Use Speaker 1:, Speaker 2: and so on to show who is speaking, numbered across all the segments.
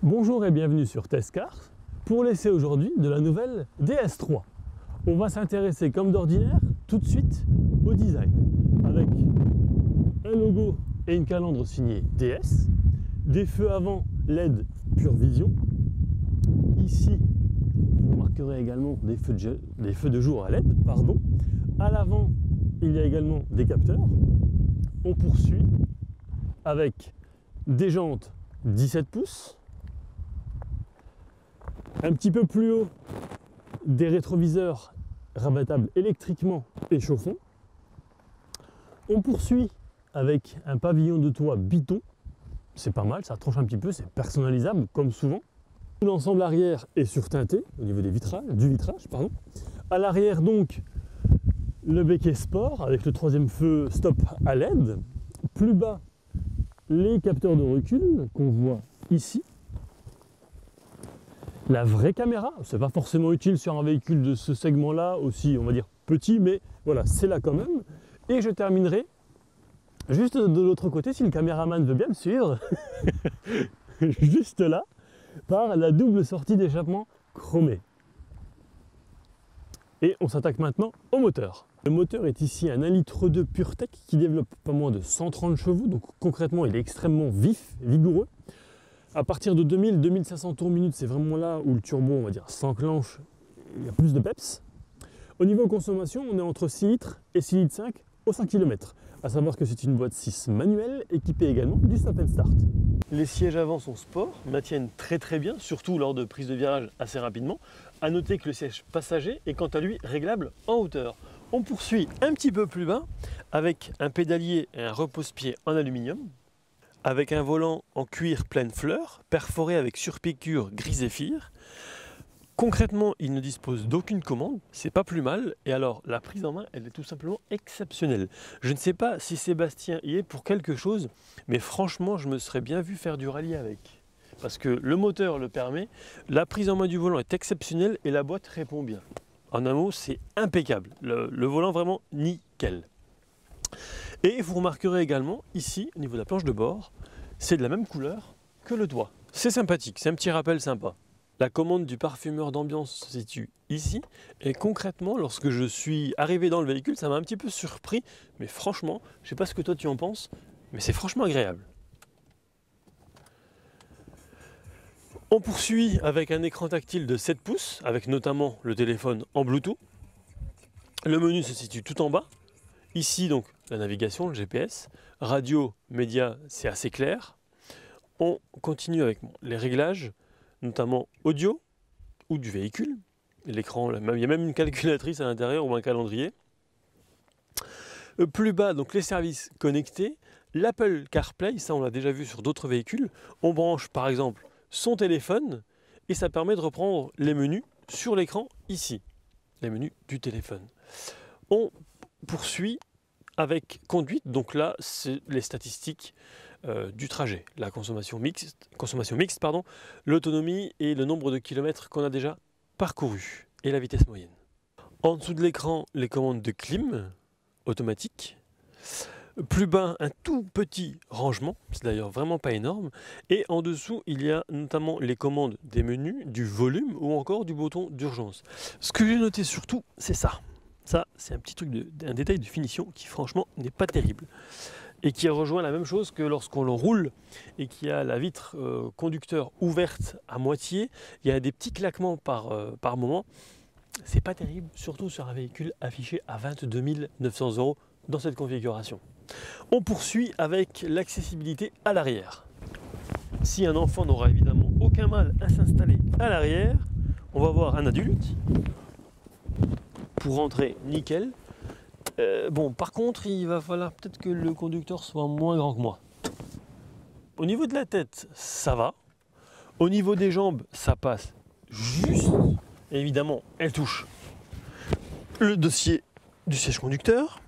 Speaker 1: Bonjour et bienvenue sur Testcars pour l'essai aujourd'hui de la nouvelle DS3. On va s'intéresser comme d'ordinaire tout de suite au design avec un logo et une calandre signée DS, des feux avant LED Pure Vision. Ici, vous remarquerez également des feux de jour à LED. À l'avant, il y a également des capteurs. On poursuit avec des jantes 17 pouces. Un petit peu plus haut, des rétroviseurs rabattables électriquement et chauffants. On poursuit avec un pavillon de toit Biton. C'est pas mal, ça tranche un petit peu, c'est personnalisable comme souvent. L'ensemble arrière est surteinté au niveau du vitrage. À l'arrière donc, le becquet sport avec le troisième feu stop à LED. Plus bas, les capteurs de recul qu'on voit ici. La vraie caméra, c'est pas forcément utile sur un véhicule de ce segment-là, aussi on va dire petit, mais voilà, c'est là quand même. Et je terminerai juste de l'autre côté, si le caméraman veut bien me suivre, juste là, par la double sortie d'échappement chromée. Et on s'attaque maintenant au moteur. Le moteur est ici un 1,2 litre PureTech qui développe pas moins de 130 chevaux, donc concrètement il est extrêmement vif, vigoureux. À partir de 2000-2500 tours minute, c'est vraiment là où le turbo, on va dire, s'enclenche, il y a plus de peps. Au niveau consommation, on est entre 6 litres et 6 litres 5 au 100 km. À savoir que c'est une boîte 6 manuelle équipée également du stop and start. Les sièges avant sont sport, maintiennent très bien, surtout lors de prise de virage assez rapidement. A noter que le siège passager est quant à lui réglable en hauteur. On poursuit un petit peu plus bas avec un pédalier et un repose-pied en aluminium, avec un volant en cuir pleine fleur, perforé avec surpiqûre gris zéphyr. Concrètement, il ne dispose d'aucune commande, c'est pas plus mal, et alors la prise en main, elle est tout simplement exceptionnelle. Je ne sais pas si Sébastien y est pour quelque chose, mais franchement, je me serais bien vu faire du rallye avec. Parce que le moteur le permet, la prise en main du volant est exceptionnelle et la boîte répond bien. En un mot, c'est impeccable, le volant vraiment nickel. Et vous remarquerez également, ici, au niveau de la planche de bord, c'est de la même couleur que le toit. C'est sympathique, c'est un petit rappel sympa. La commande du parfumeur d'ambiance se situe ici, et concrètement, lorsque je suis arrivé dans le véhicule, ça m'a un petit peu surpris, mais franchement, je ne sais pas ce que toi tu en penses, mais c'est franchement agréable. On poursuit avec un écran tactile de 7 pouces, avec notamment le téléphone en Bluetooth. Le menu se situe tout en bas. Ici, donc, la navigation, le GPS, radio, médias, c'est assez clair. On continue avec les réglages, notamment audio ou du véhicule. L'écran, il y a même une calculatrice à l'intérieur ou un calendrier. Plus bas, donc les services connectés, l'Apple CarPlay, ça on l'a déjà vu sur d'autres véhicules. On branche par exemple son téléphone et ça permet de reprendre les menus sur l'écran ici, les menus du téléphone. On poursuit avec conduite, donc là c'est les statistiques du trajet, la consommation mixte, l'autonomie et le nombre de kilomètres qu'on a déjà parcouru et la vitesse moyenne. En dessous de l'écran, les commandes de clim automatique. Plus bas, un tout petit rangement, c'est d'ailleurs vraiment pas énorme. Et en dessous, il y a notamment les commandes des menus, du volume ou encore du bouton d'urgence. Ce que j'ai noté surtout, c'est ça. Ça, c'est un petit truc, un détail de finition qui franchement n'est pas terrible. Et qui rejoint la même chose que lorsqu'on le roule et qu'il y a la vitre conducteur ouverte à moitié, il y a des petits claquements par moment. C'est pas terrible, surtout sur un véhicule affiché à 22 900 € dans cette configuration. On poursuit avec l'accessibilité à l'arrière. Si un enfant n'aura évidemment aucun mal à s'installer à l'arrière, on va voir un adulte pour rentrer nickel. Bon, par contre, il va falloir peut-être que le conducteur soit moins grand que moi. Au niveau de la tête, ça va. Au niveau des jambes, ça passe juste. Et évidemment, elle touche le dossier du siège conducteur.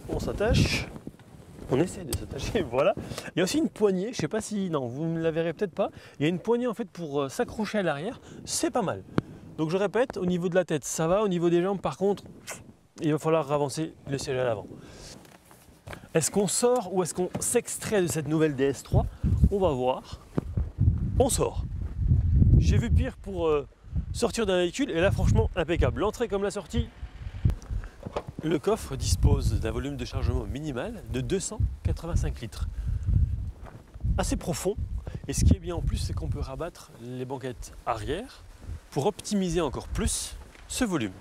Speaker 1: On s'attache. On essaie de s'attacher, voilà. Il y a aussi une poignée, je ne sais pas si, non, vous ne la verrez peut-être pas. Il y a une poignée en fait pour s'accrocher à l'arrière, c'est pas mal. Donc je répète, au niveau de la tête, ça va. Au niveau des jambes, par contre, il va falloir avancer le siège à l'avant. Est-ce qu'on sort ou est-ce qu'on s'extrait de cette nouvelle DS3? On va voir. On sort. J'ai vu pire pour sortir d'un véhicule et là franchement impeccable. L'entrée comme la sortie. Le coffre dispose d'un volume de chargement minimal de 285 litres. Assez profond. Et ce qui est bien en plus, c'est qu'on peut rabattre les banquettes arrière pour optimiser encore plus ce volume.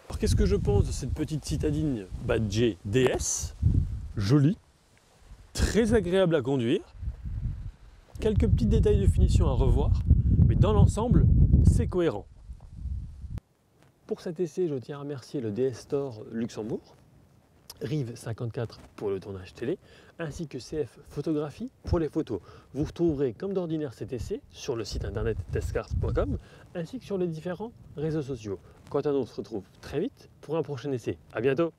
Speaker 1: Alors qu'est-ce que je pense de cette petite citadine badgée DS? Jolie, très agréable à conduire, quelques petits détails de finition à revoir, mais dans l'ensemble, c'est cohérent. Pour cet essai, je tiens à remercier le DS Store Luxembourg, Rive 54 pour le tournage télé, ainsi que CF Photographie pour les photos. Vous retrouverez comme d'ordinaire cet essai sur le site internet testcars.com, ainsi que sur les différents réseaux sociaux. Quant à nous, on se retrouve très vite pour un prochain essai. À bientôt!